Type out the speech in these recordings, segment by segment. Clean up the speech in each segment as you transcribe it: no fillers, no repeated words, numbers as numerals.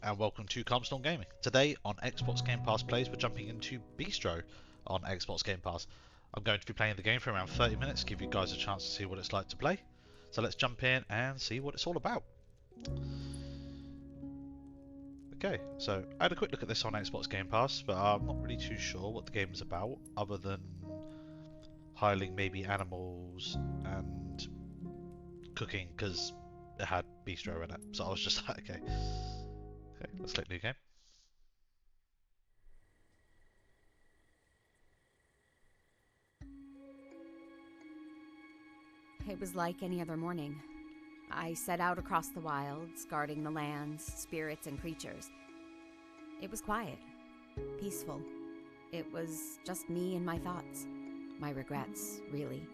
and welcome to CalmStormGaming. Today on Xbox Game Pass Plays, we're jumping into Beastro on Xbox Game Pass. I'm going to be playing the game for around 30 minutes, give you guys a chance to see what it's like to play. So let's jump in and see what it's all about. Okay, so I had a quick look at this on Xbox Game Pass, but I'm not really too sure what the game is about, other than hiring maybe animals and cooking, because it had Beastro in it. So I was just like, okay, let's click new game. It was like any other morning. I set out across the wilds, guarding the lands, spirits, and creatures. It was quiet, peaceful. It was just me and my thoughts. My regrets, really.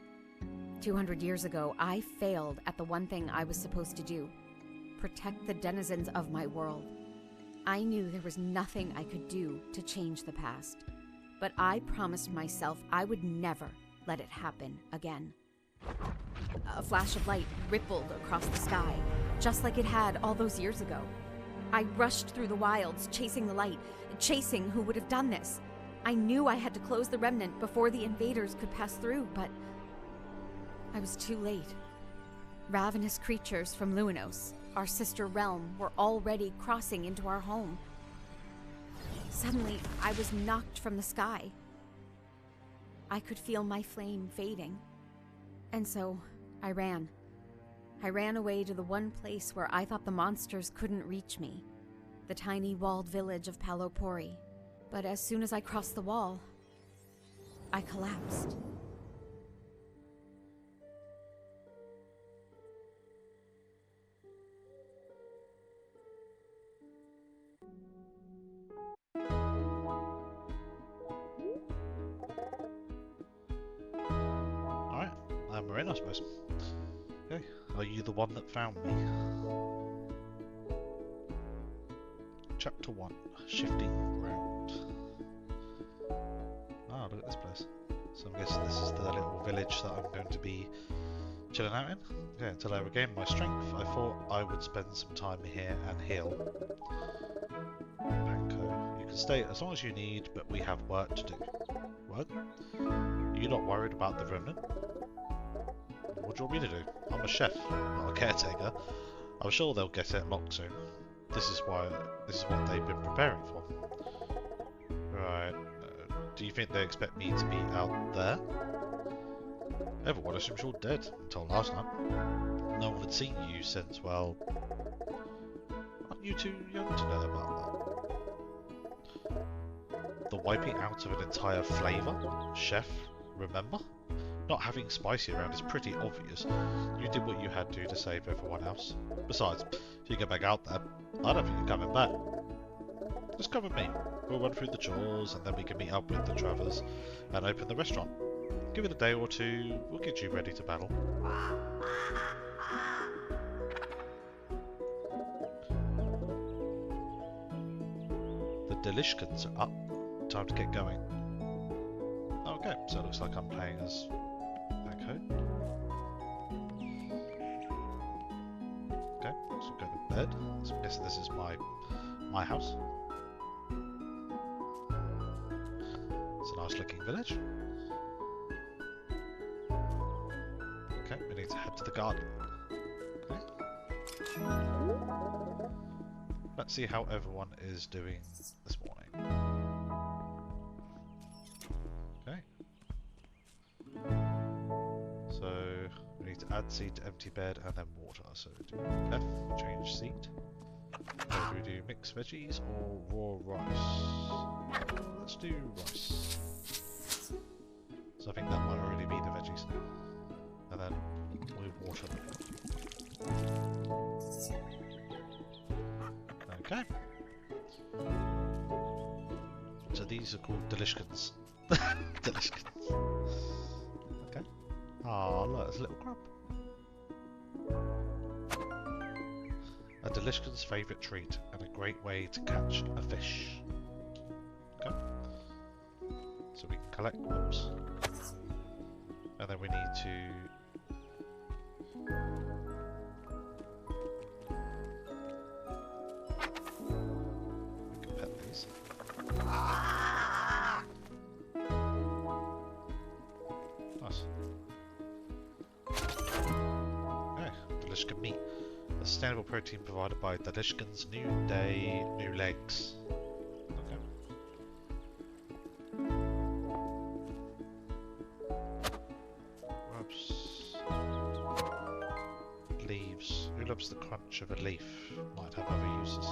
200 years ago, I failed at the one thing I was supposed to do: protect the denizens of my world. I knew there was nothing I could do to change the past, but I promised myself I would never let it happen again. A flash of light rippled across the sky, just like it had all those years ago. I rushed through the wilds, chasing the light, chasing who would have done this. I knew I had to close the remnant before the invaders could pass through, but I was too late. Ravenous creatures from Luinos, our sister realm, were already crossing into our home. Suddenly, I was knocked from the sky. I could feel my flame fading. And so, I ran. I ran away to the one place where I thought the monsters couldn't reach me, the tiny walled village of Palopori. But as soon as I crossed the wall, I collapsed. Alright, we're in, I suppose. Okay, are you the one that found me? Chapter 1, Shifting Ground. Ah, look at this place. So I'm guessing this is the little village that I'm going to be chilling out in. Okay, until I regain my strength, I thought I would spend some time here and heal. Panko, you can stay as long as you need, but we have work to do. What? Are you not worried about the remnant? What do you want me to do? I'm a chef, not a caretaker. I'm sure they'll get it locked soon. This is what they've been preparing for. Right. Do you think they expect me to be out there? Everyone assumes you're dead until last night. No one had seen you since, well... Aren't you too young to know about that? The wiping out of an entire flavour? Chef, remember? Not having spicy around is pretty obvious. You did what you had to save everyone else. Besides, if you get back out there, I don't think you're coming back. Just come with me. We'll run through the chores and then we can meet up with the Travers and open the restaurant. Give it a day or two, we'll get you ready to battle. The Delishkins are up. Time to get going. Okay, so it looks like I'm playing as Panko. Okay, so go to bed. So I'm guessing this is my house. It's a nice looking village. Okay, we need to head to the garden. Okay. Let's see how everyone is doing this morning. Okay. So we need to add seed to empty bed and then water. So do F, change seed. So do we do mixed veggies or raw rice? Let's do rice. So I think that might already be the veggies. And then we water them. Okay. So these are called Delishkins. Delishkins. Okay. Ah, look, there's a little crab. A Delishkin's favourite treat and a great way to catch a fish. Okay. So we can collect whoops. And then we need to Delishkin meat. The sustainable protein provided by Delishkin's new day, new legs. Okay. Rubs. Leaves. Who loves the crunch of a leaf? Might have other uses.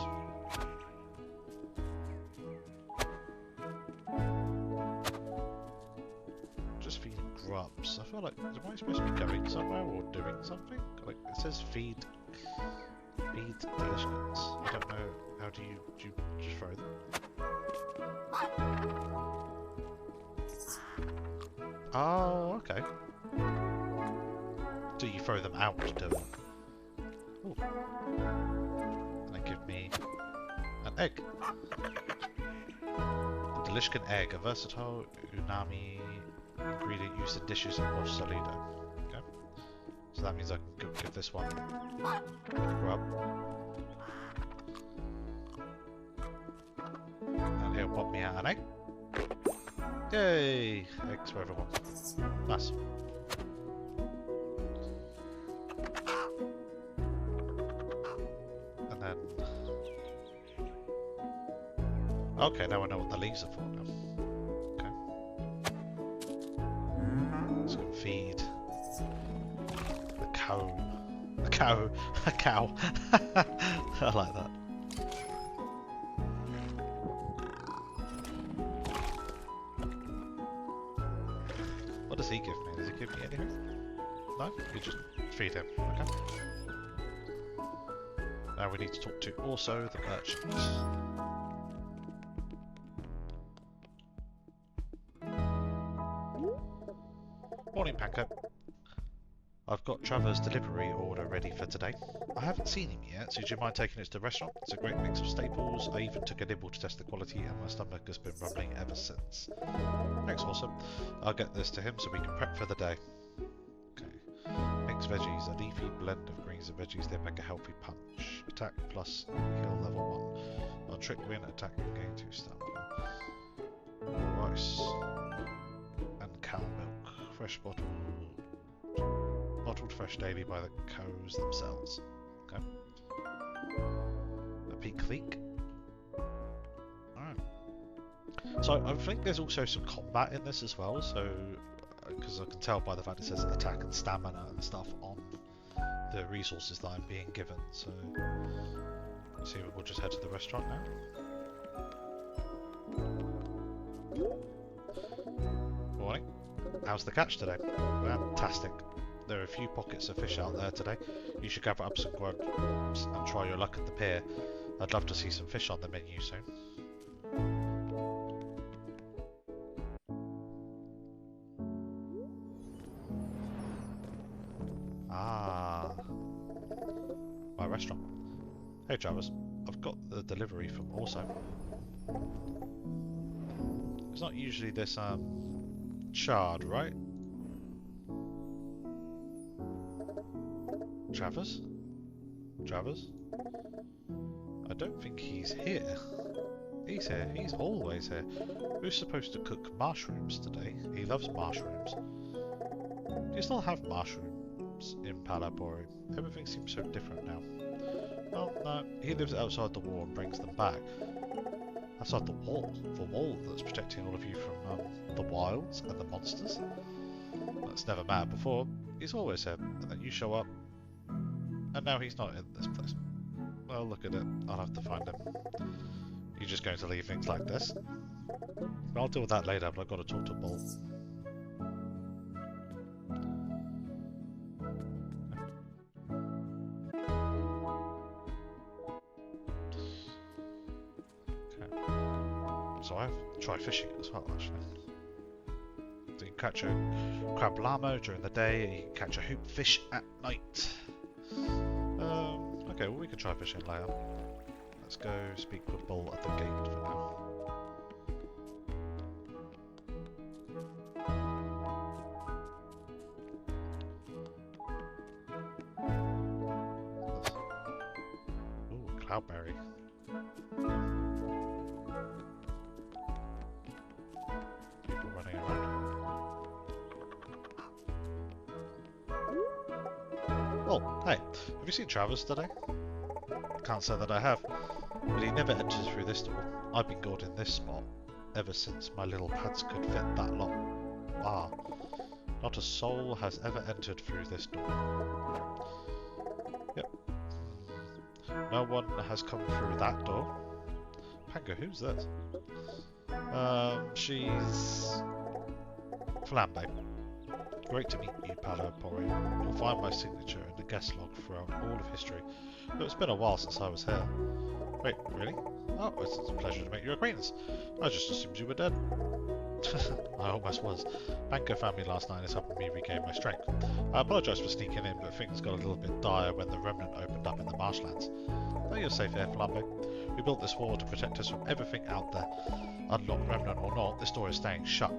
Just feed grubs. I feel like, am I supposed to be going somewhere or doing something? Like, it says feed Delishkins. I don't know, how do you just throw them? Oh, okay. Do you throw them out to them? Ooh. And they give me an egg. A Delishkin egg, a versatile umami ingredient used in dishes in Wash Solido. Okay. So that means I can give this one grub. And he'll pop me out an egg. Yay! Eggs for everyone. Nice. And then... Okay, now I know what the leaves are for now. Let's go feed the cow. A cow. A cow. I like that. What does he give me? Does he give me anything? No? You just feed him. Okay. Now we need to talk to also the merchant. Morning, Panko. I've got Trevor's delivery order ready for today. I haven't seen him yet, so do you mind taking it to the restaurant? It's a great mix of staples. I even took a nibble to test the quality, and my stomach has been rumbling ever since. Thanks, awesome. I'll get this to him so we can prep for the day. Okay. Mixed veggies, a leafy blend of greens and veggies. They make a healthy punch. Attack plus heal level 1. On trick win, attack and gain 2 stamina. Rice and cow milk. Fresh bottled fresh daily by the cows themselves. Okay. A peak leak. Alright. So I think there's also some combat in this as well, so because I can tell by the fact it says attack and stamina and stuff on the resources that I'm being given, so let's see, we'll just head to the restaurant now. Morning. How's the catch today? Fantastic. There are a few pockets of fish out there today. You should gather up some grubs and try your luck at the pier. I'd love to see some fish on the menu soon. Ah, my restaurant. Hey Travis, I've got the delivery from also. It's not usually this charred, right? Travers? Travers? I don't think he's here. He's here. He's always here. Who's supposed to cook mushrooms today? He loves mushrooms. Do you still have mushrooms in Palabori? Everything seems so different now. Well, no. He lives outside the wall and brings them back. Outside the wall? The wall that's protecting all of you from the wilds and the monsters? That's never mattered before. He's always here. And then you show up. And now he's not in this place. Well, look at it. I'll have to find him. You're just going to leave things like this? I'll deal with that later, but I've got to talk to Bull. Okay. So I have to try fishing as well, actually. So you can catch a crab llama during the day, and you can catch a hoop fish at night. Okay, well we could try fishing later. Let's go speak with Bull at the gate for now. Ooh, cloudberry. People running around. Oh, hey, have you seen Travis today? Can't say that I have, but he never enters through this door. I've been guarding this spot ever since my little pads could fit that lot. Ah, not a soul has ever entered through this door. Yep. No one has come through that door. Pango, who's that? She's Flambe. Great to meet you, Palapori. You'll find my signature in the guest log throughout all of history. Though it's been a while since I was here. Wait, really? Oh, it's a pleasure to make your acquaintance. I just assumed you were dead. I almost was. Banker found me last night and is helping me regain my strength. I apologise for sneaking in, but things got a little bit dire when the remnant opened up in the marshlands. No, you're safe here, Flambe. We built this wall to protect us from everything out there. Unlocked remnant or not, this door is staying shut.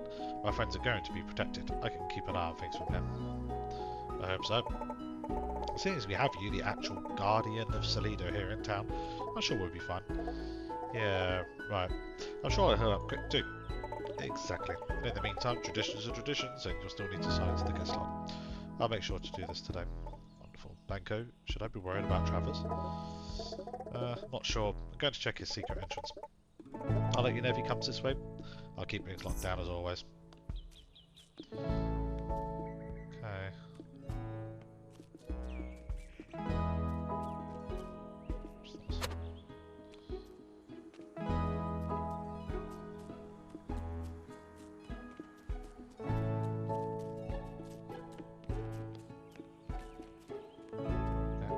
My friends are going to be protected. I can keep an eye on things from here. I hope so. Seeing as we have you, the actual guardian of Salido here in town, I'm sure we'll be fine. Yeah, right. I'm sure I'll heal up quick too. Exactly. But in the meantime, traditions are traditions, and you'll still need to sign to the guest log. I'll make sure to do this today. Wonderful. Banco, should I be worried about Travers? Not sure. I'm going to check his secret entrance. I'll let you know if he comes this way. I'll keep things locked down as always. Okay.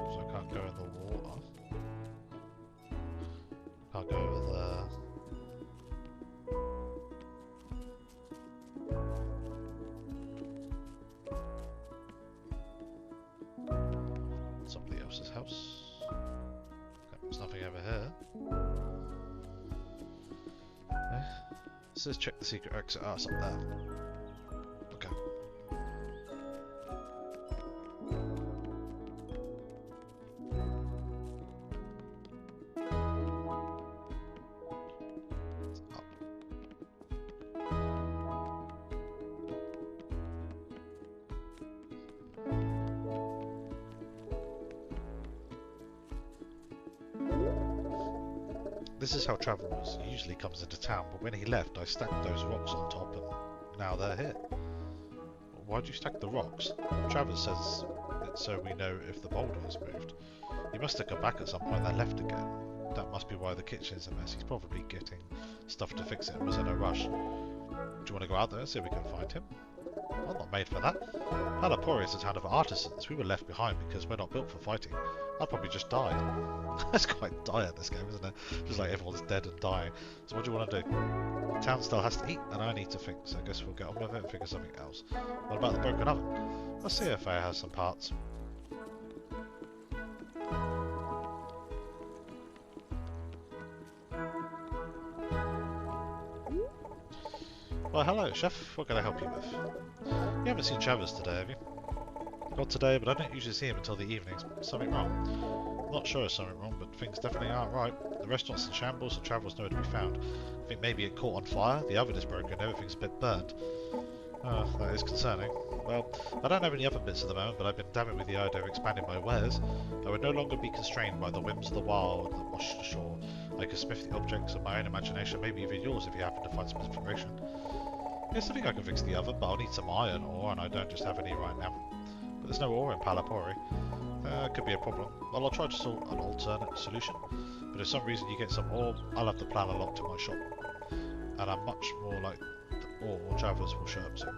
So I can't go in the water. Can't go over there. Somebody else's house. Okay, there's nothing over here. Okay. It says check the secret exit. Ah, it's up there. Okay. It's up. This is how Travels usually comes into town, but when he left I stacked those rocks on top and now they're here. Why'd you stack the rocks? Travers says it's so we know if the boulder has moved. He must have come back at some point and then left again. That must be why the kitchen's a mess. He's probably getting stuff to fix it and was in a rush. Do you want to go out there and see if we can find him? I'm not made for that. Palapori is a town of artisans. We were left behind because we're not built for fighting. I'd probably just die. That's quite dire, this game, isn't it? Just like everyone's dead and dying. So what do you want to do? The town still has to eat, and I need to think, so I guess we'll get on with it and figure something else. What about the broken oven? Let's see if it has some parts. Well, hello, chef. What can I help you with? You haven't seen Travers today, have you? Not today, but I don't usually see him until the evenings. Something wrong? I'm not sure there's something wrong, but things definitely aren't right. The restaurant's in shambles, and Travers nowhere to be found. I think maybe it caught on fire, the oven is broken, everything's a bit burnt. Oh, that is concerning. Well, I don't have any oven bits at the moment, but I've been dabbing with the idea of expanding my wares. I would no longer be constrained by the whims of the wild that wash ashore. I could smith the objects of my own imagination, maybe even yours if you happen to find some inspiration. Yes, I think I can fix the oven, but I'll need some iron ore, and I don't just have any right now. But there's no ore in Palapori. Could be a problem. Well, I'll try to sort an alternate solution. But if for some reason you get some ore, I'll have the plan locked in my shop. And I'm much more like the ore Travers will show up soon.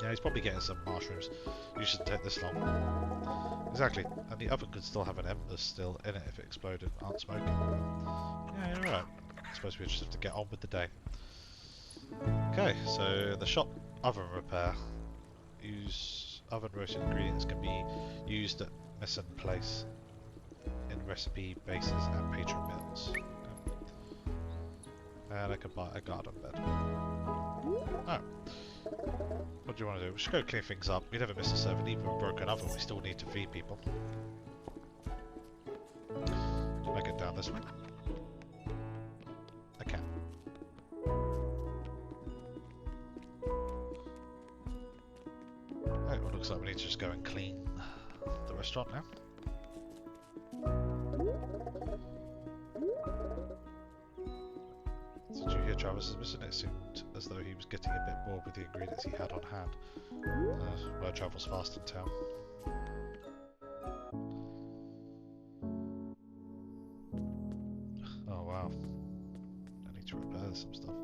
Yeah, he's probably getting some mushrooms. You shouldn't take this long. Exactly. And the oven could still have an ember still in it if it exploded and aren't smoking. Yeah, you're right. I suppose we just have to get on with the day. Okay, so the shop oven repair. Use oven roasted ingredients can be used at Messon Place in recipe bases and patron meals. Okay. And I can buy a garden bed. Oh. What do you want to do? We should go clean things up. We never miss a servant, even with a broken oven. We still need to feed people. Can I get down this way? I can. Oh, it looks like we need to just go and clean the restaurant now. Did you hear Travis is missing? It seemed as though he was getting a bit bored with the ingredients he had on hand. Word travels fast in town. Oh wow. I need to repair some stuff.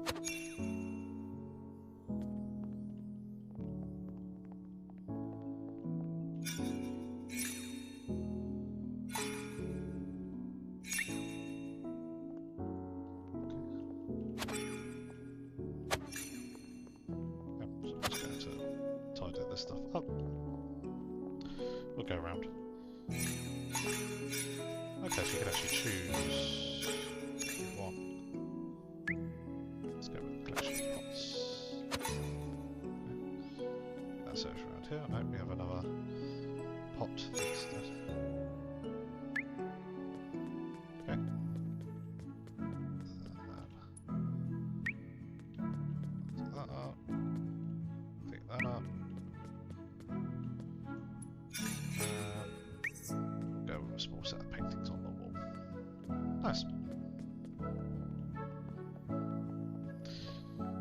Stuff up. We'll go around. Okay, so you can actually choose what you want. Let's go with collection of pots. That's it around here. No, we have another pot instead. Okay. Pick that up. Pick that up. Small set of paintings on the wall. Nice.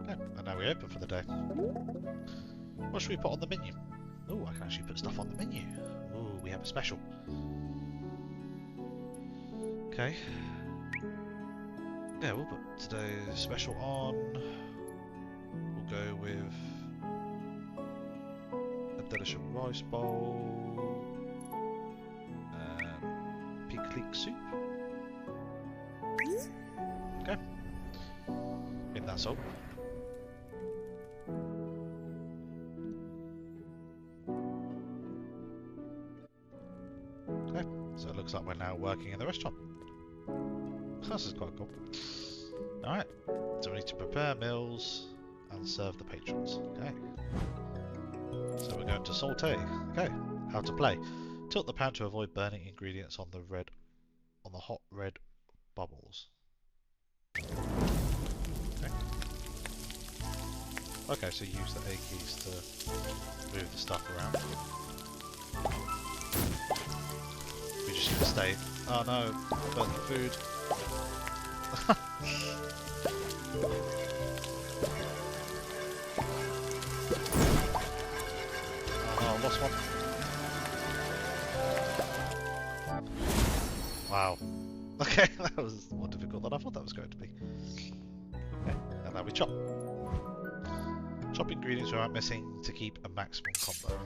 Okay, and now we open for the day. What should we put on the menu? Oh, I can actually put stuff on the menu. Oh, we have a special. Okay. Yeah, we'll put today's special on. We'll go with a delicious rice bowl. Leek soup. Okay. In that soap. Okay. So it looks like we're now working in the restaurant. This is quite cool. Alright. So we need to prepare meals and serve the patrons. Okay. So we're going to saute. Okay. How to play. Tilt the pan to avoid burning ingredients on the hot red bubbles. Okay. Okay, so use the A keys to move the stuff around. We just need to stay. Oh no, I burnt the food. Oh, I lost one. Wow. Okay, that was more difficult than I thought that was going to be. Okay, and now we chop. Chop ingredients without missing to keep a maximum combo.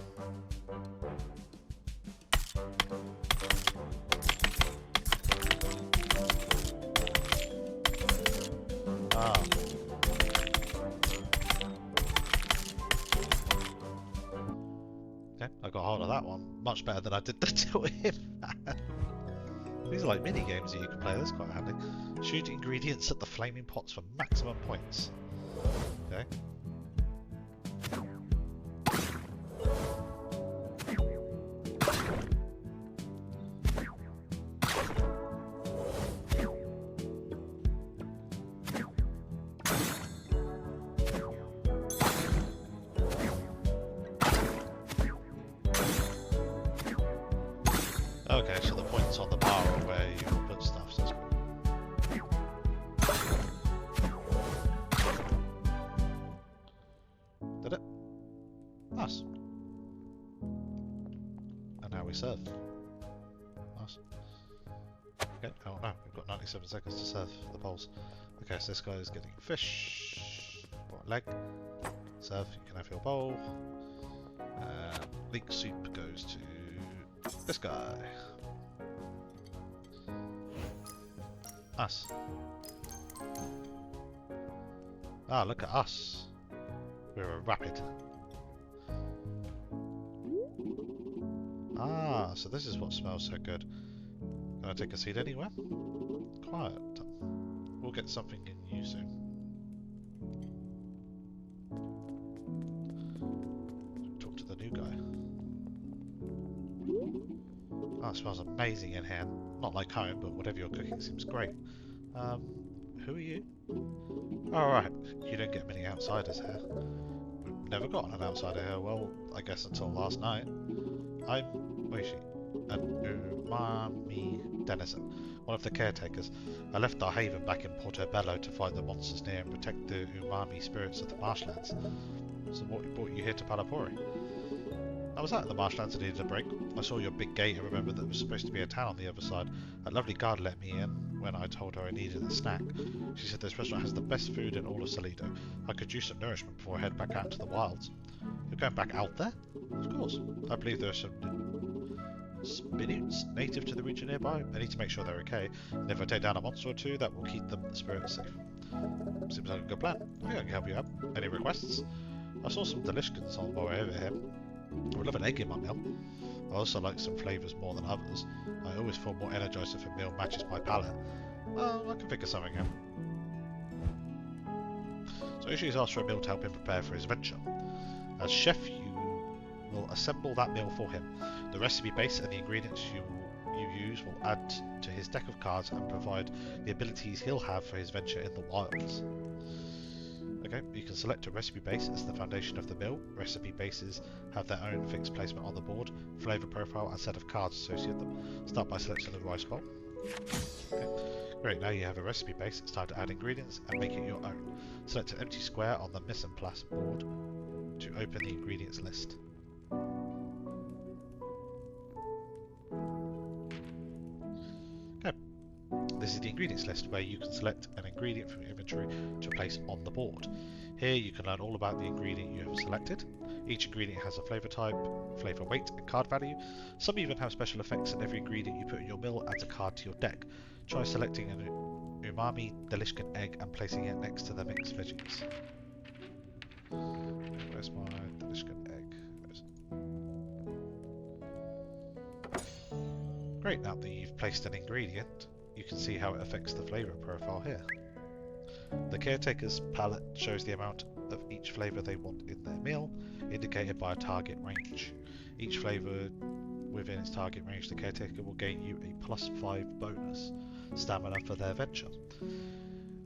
Ah. Okay, I got hold of that one. Much better than I did the two with him. These are like mini games that you can play, that's quite handy. Shoot ingredients at the flaming pots for maximum points. Okay. Okay, so the points on the bar are where you can put stuff, so that's cool. Did it? Nice. And now we serve. Nice. Okay, oh no, we've got 97 seconds to serve the bowls. Okay, so this guy is getting fish, or leg. Serve, you can have your bowl. Leek soup goes to this guy. Us. Ah, look at us. We're a rapid. Ah, so this is what smells so good. Can I take a seat anywhere? Quiet. We'll get something in you soon. Talk to the new guy. Oh, it smells amazing in here. Not like home, but whatever you're cooking seems great. Who are you? Oh, right. You don't get many outsiders here. We've never gotten an outsider here. Well, I guess until last night. Where is she? an umami denizen, one of the caretakers. I left our haven back in Portobello to fight the monsters near and protect the umami spirits of the marshlands. So what brought you here to Palapori? I was out in the marshlands and needed a break. I saw your big gate and remembered that there was supposed to be a town on the other side. That lovely guard let me in when I told her I needed a snack. She said this restaurant has the best food in all of Salido. I could use some nourishment before I head back out into the wilds. You're going back out there? Of course. I believe there are some spinutes native to the region nearby. I need to make sure they're okay. And if I take down a monster or two, that will keep the spirits safe. Seems like a good plan. I think I can help you out. Any requests? I saw some delishkins on my way over here. I would love an egg in my meal. I also like some flavours more than others. I always feel more energised if a meal matches my palate. Well, I can figure something out. So Ishi's asked for a meal to help him prepare for his venture. As chef, you will assemble that meal for him. The recipe base and the ingredients you use will add to his deck of cards and provide the abilities he'll have for his venture in the wilds. Okay, you can select a recipe base as the foundation of the meal. Recipe bases have their own fixed placement on the board, flavour profile and set of cards associate them. Start by selecting the rice bowl. Okay. Great, now you have a recipe base, it's time to add ingredients and make it your own. Select an empty square on the mise en place board to open the ingredients list. Okay, this is the ingredients list where you can select an ingredient from your inventory to place on the board. Here you can learn all about the ingredient you have selected. Each ingredient has a flavour type, flavour weight and card value. Some even have special effects, and every ingredient you put in your meal adds a card to your deck. Try selecting an umami delishkin egg and placing it next to the mixed veggies. Where's my delishkin egg? Great, now that you've placed an ingredient, you can see how it affects the flavour profile here. The caretaker's palette shows the amount of each flavour they want in their meal, indicated by a target range. Each flavour within its target range, the caretaker will gain you a +5 bonus stamina for their venture.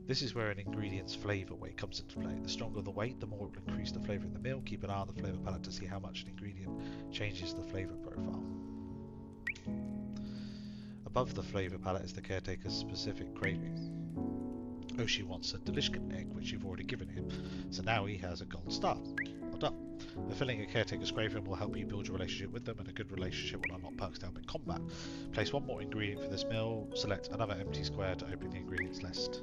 This is where an ingredient's flavour weight comes into play. The stronger the weight, the more it will increase the flavour in the meal. Keep an eye on the flavour palette to see how much an ingredient changes the flavour profile. Above the flavour palette is the caretaker's specific craving. Oshi wants a delishkin egg, which you've already given him, so now he has a gold star. Well done. Fulfilling a caretaker's craving will help you build your relationship with them, and a good relationship will unlock perks to help in combat. Place one more ingredient for this meal, select another empty square to open the ingredients list.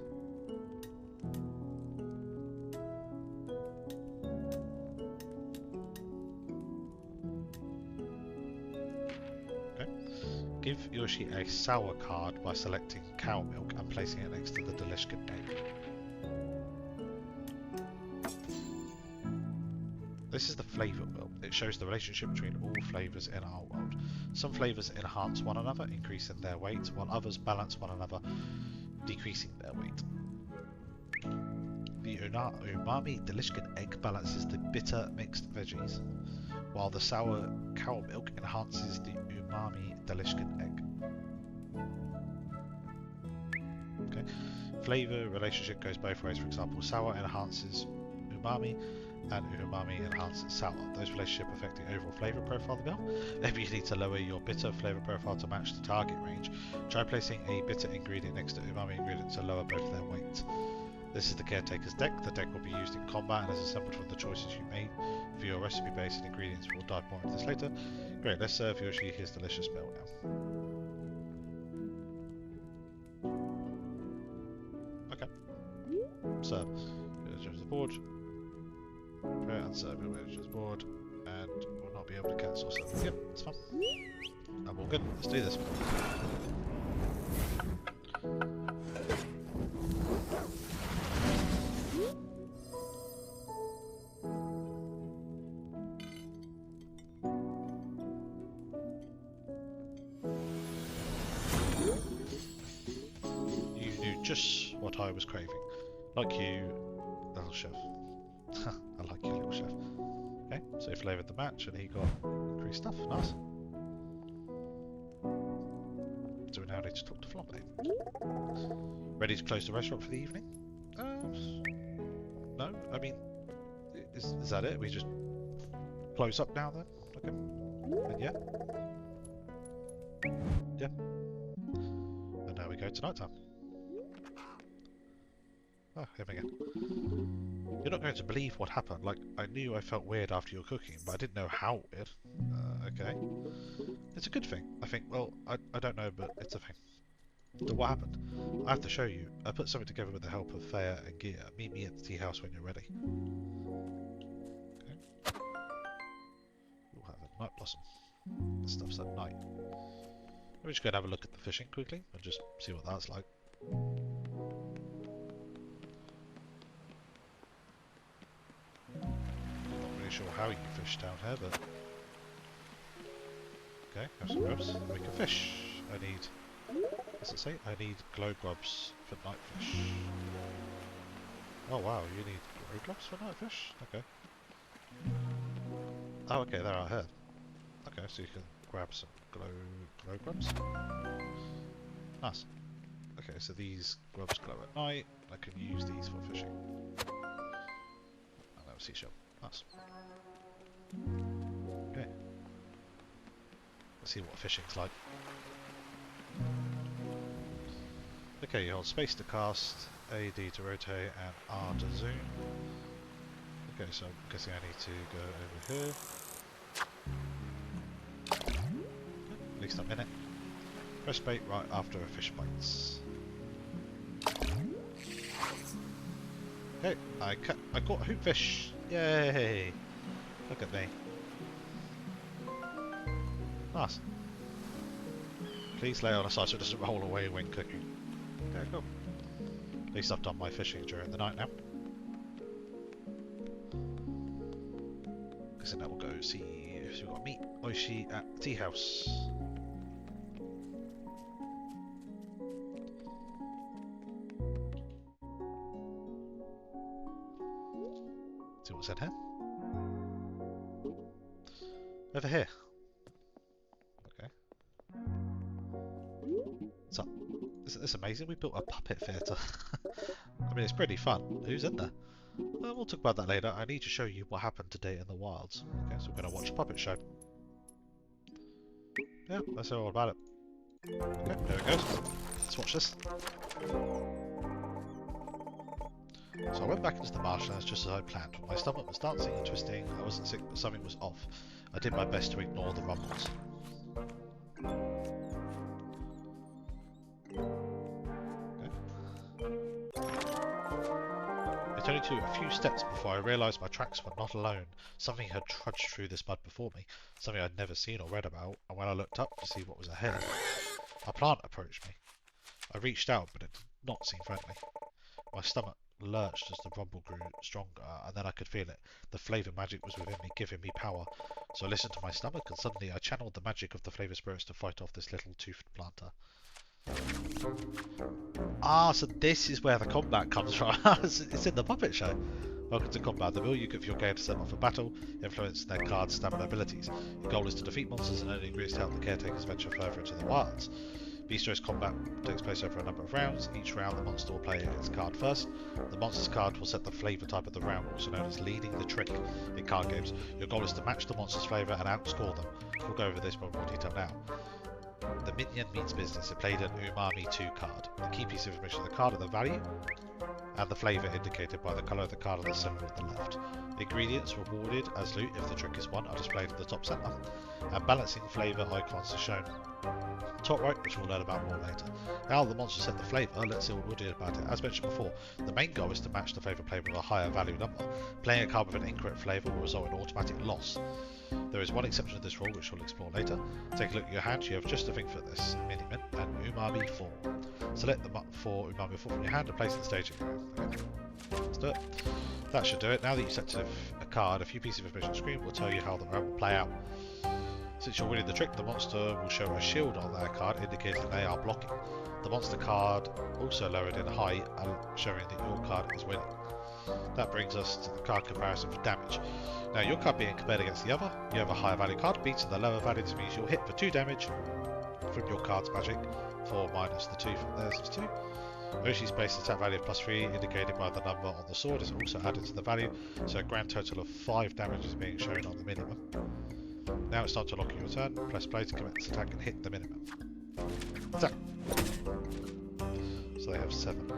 Give Yoshi a sour card by selecting cow milk and placing it next to the delishkin egg. This is the flavour wheel. It shows the relationship between all flavours in our world. Some flavours enhance one another, increasing their weight, while others balance one another, decreasing their weight. The umami delishkin egg balances the bitter mixed veggies, while the sour cow milk enhances the umami delishkin egg. Okay. Flavour relationship goes both ways. For example, sour enhances umami and umami enhances sour. Those relationships affect the overall flavour profile of the meal. Maybe you need to lower your bitter flavour profile to match the target range. Try placing a bitter ingredient next to umami ingredient to lower both their weight. This is the caretaker's deck. The deck will be used in combat and is assembled from the choices you made for your recipe base and ingredients. We'll dive more into this later. Great, let's serve Yoshi his delicious meal now. Okay. Serve. Choose the board. Prepare and serve Yosh's board. And we'll not be able to cancel serving. Yep, it's fine. I'm all good. Let's do this. Just what I was craving. Like you, little chef. I like you, little chef. Okay, so he flavoured the match and he got increased stuff. Nice. So we now need to talk to Flambe. Ready to close the restaurant for the evening? No, I mean, is that it? We just close up now then? Okay. And yeah. Yeah. And now we go to night time. Oh, here we go. You're not going to believe what happened. Like, I knew I felt weird after your cooking, but I didn't know how weird. Okay. It's a good thing. I think, well, I don't know, but it's a thing. So what happened? I have to show you. I put something together with the help of Thea and Gia. Meet me at the tea house when you're ready. Okay. We'll have a night blossom. This stuff's at night. Let me just go and have a look at the fishing quickly and just see what that's like. Not really sure how you fish down here, but okay, have some grubs. We can fish. I need. What's it say? I need glow grubs for night fish. Oh wow, you need glow grubs for night fish? Okay. Oh, okay, they're out here. Okay, so you can grab some glow grubs. Nice. Okay, so these grubs glow at night. I can use these for fishing. And have a seashell. Nice. Okay. Let's see what fishing's like. Okay, you hold space to cast, AD to rotate, and R to zoom. Okay, so I'm guessing I need to go over here. At least I'm in it. Press bait right after a fish bites. Okay, I caught a hoopfish! Yay! Look at me. Nice. Please lay on a side so it doesn't roll away when cooking. Okay, cool. At least I've done my fishing during the night now. Because now we'll go see if we've got to meet Oishi at the tea house. See what's in here? Over here. Okay. What's up? Isn't this amazing? We built a puppet theatre. I mean, it's pretty fun. Who's in there? We'll talk about that later. I need to show you what happened today in the wilds. Okay, so we're going to watch a puppet show. Yeah, let's hear all about it. Okay, there it goes. Let's watch this. So I went back into the marshlands just as I planned. My stomach was dancing and twisting. I wasn't sick, but something was off. I did my best to ignore the rumbles. It only took a few steps before I realised my tracks were not alone. Something had trudged through this mud before me, something I'd never seen or read about, and when I looked up to see what was ahead, a plant approached me. I reached out, but it did not seem friendly. My stomach lurched as the rumble grew stronger, and then I could feel it. The flavour magic was within me, giving me power. So I listened to my stomach, and suddenly I channeled the magic of the flavour spirits to fight off this little toothed planter. Ah, so this is where the combat comes from. It's in the puppet show. Welcome to Combat, the mill you get for your game to set off a battle, influence their cards, stamina abilities. Your goal is to defeat monsters and earn ingredients to help the caretakers venture further into the wilds. Beastro's combat takes place over a number of rounds. Each round the monster will play its card first. The monster's card will set the flavour type of the round, also known as leading the trick in card games. Your goal is to match the monster's flavour and outscore them. We'll go over this in more detail now. The minion means business. It played an Umami 2 card. The key piece of information of the card are the value and the flavour indicated by the colour of the card on the symbol at the left. Ingredients rewarded as loot if the trick is won are displayed in the top centre, and balancing flavour icons are shown top right, which we'll learn about more later. Now the monster set the flavour, let's see what we'll do about it. As mentioned before, the main goal is to match the flavour played with a higher value number. Playing a card with an incorrect flavour will result in automatic loss. There is one exception to this rule, which we'll explore later. Take a look at your hand, you have just a thing for this, Mini-Mint and Umami 4. Select the 4 Umami 4 from your hand and place it in the staging area. Okay. Let's do it. That should do it. Now that you've set a card, a few pieces of information on the screen will tell you how the round will play out. Since you're winning the trick, the monster will show a shield on their card indicating they are blocking. The monster card also lowered in height, showing that your card is winning. That brings us to the card comparison for damage. Now your card being compared against the other, you have a higher value card, beats the lower value. This means you'll hit for 2 damage from your card's magic, 4 minus the 2 from theirs is 2. Oshi's base attack value of +3 indicated by the number on the sword is also added to the value, so a grand total of 5 damage is being shown on the minimum. Now it's time to lock in your turn. Press play to commit this attack and hit the minimum. Attack! So they have 7.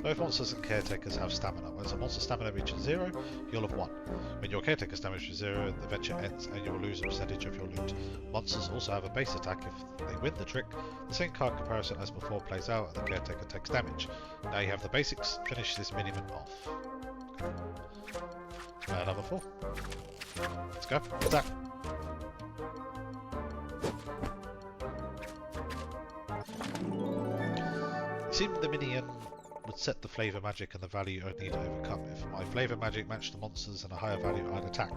Both monsters and caretakers have stamina. When a monster's stamina reaches 0, you'll have won. When your caretaker's stamina reaches 0, the adventure ends and you will lose a percentage of your loot. Monsters also have a base attack. If they win the trick, the same card comparison as before plays out and the caretaker takes damage. Now you have the basics. Finish this minimum off. Number 4. Let's go. Attack! It seemed the minion would set the flavour magic and the value I'd need to overcome. If my flavour magic matched the monsters and a higher value, I'd attack.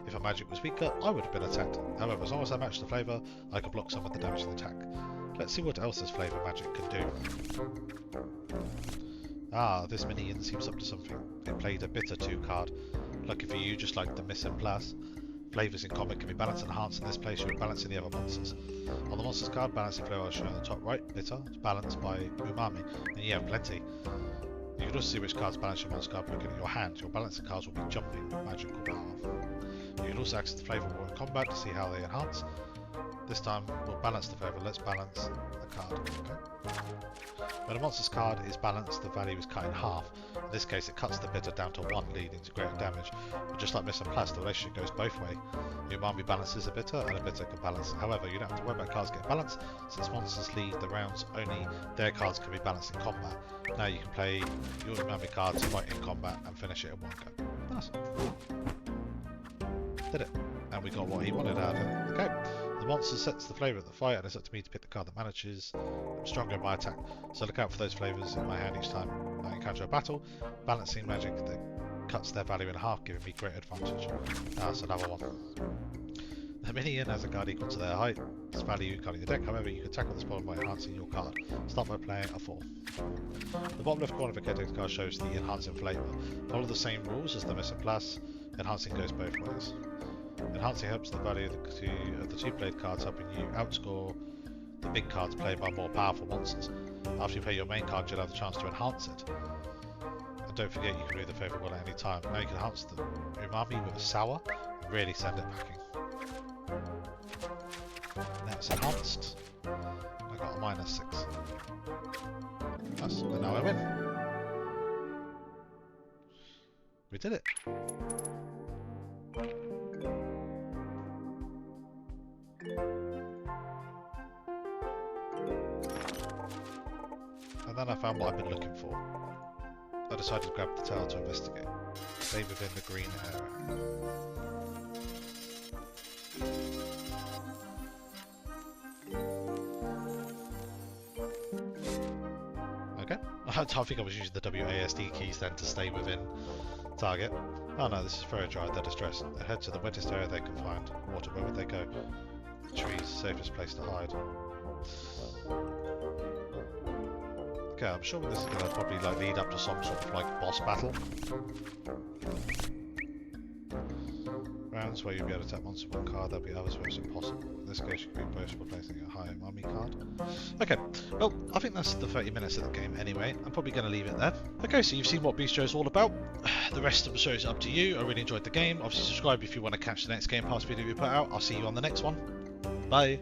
If a magic was weaker, I would have been attacked. However, as long as I matched the flavour, I could block some of the damage of the attack. Let's see what else this flavour magic can do. Ah, this minion seems up to something. It played a bitter 2 card. Lucky for you, just like the Miss and Plus. Flavours in combat can be balanced and enhanced. In this place, you are balancing the other monsters. On the monsters card, balancing flavour is shown on the top right. Bitter, it's balanced by umami, and you have plenty. You can also see which cards balance your monster card by looking at your hand. Your balancing cards will be jumping with magical power. You can also access the flavour war in combat to see how they enhance. This time, we'll balance the flavour. Let's balance the card. Okay. When a monster's card is balanced, the value is cut in half. In this case, it cuts the bitter down to 1, leading to greater damage. But just like Miss and Plus, the relationship goes both ways. Umami balances a bitter, and a bitter can balance. However, you don't have to worry about cards getting balanced, since monsters lead the rounds, only their cards can be balanced in combat. Now you can play your Umami cards, fight in combat, and finish it in one go. Nice. Did it. And we got what he wanted out of it. Okay. The monster sets the flavour of the fight, and it's up to me to pick the card that manages. I'm stronger in my attack, so look out for those flavours in my hand each time I encounter a battle. Balancing magic that cuts their value in half, giving me great advantage. That's another one. The minion has a card equal to their height. Its value card in your deck. However, you can tackle this problem by enhancing your card. Start by playing a 4. The bottom left corner of a caretaker's card shows the enhancing flavour. Follow the same rules as the Miss and Plus. Enhancing goes both ways. Enhancing helps the value of the 2 played cards, helping you outscore the big cards played by more powerful monsters. After you play your main card, you'll have the chance to enhance it. And don't forget, you can move the favourite one at any time. Now you can enhance the umami with a sour and really send it packing. Now it's enhanced. I got a -6. Nice, and now I win. We did it. And then I found what I've been looking for. I decided to grab the tail to investigate. Stay within the green area. Okay. I think I was using the WASD keys then to stay within target. Oh no, this is very dry, they're distressed. They head to the wettest area they can find. Water, where would they go? The trees, safest place to hide. Okay, I'm sure this is going to probably lead up to some sort of boss battle. Rounds where you'll be able to tap monster one card, there'll be others where it's impossible. In this case, you can be both replacing a higher mummy card. Okay, well, I think that's the 30 minutes of the game anyway. I'm probably going to leave it there. Okay, so you've seen what Beastro is all about. The rest of the show is up to you. I really enjoyed the game. Obviously, subscribe if you want to catch the next Game Pass video we put out. I'll see you on the next one. Bye.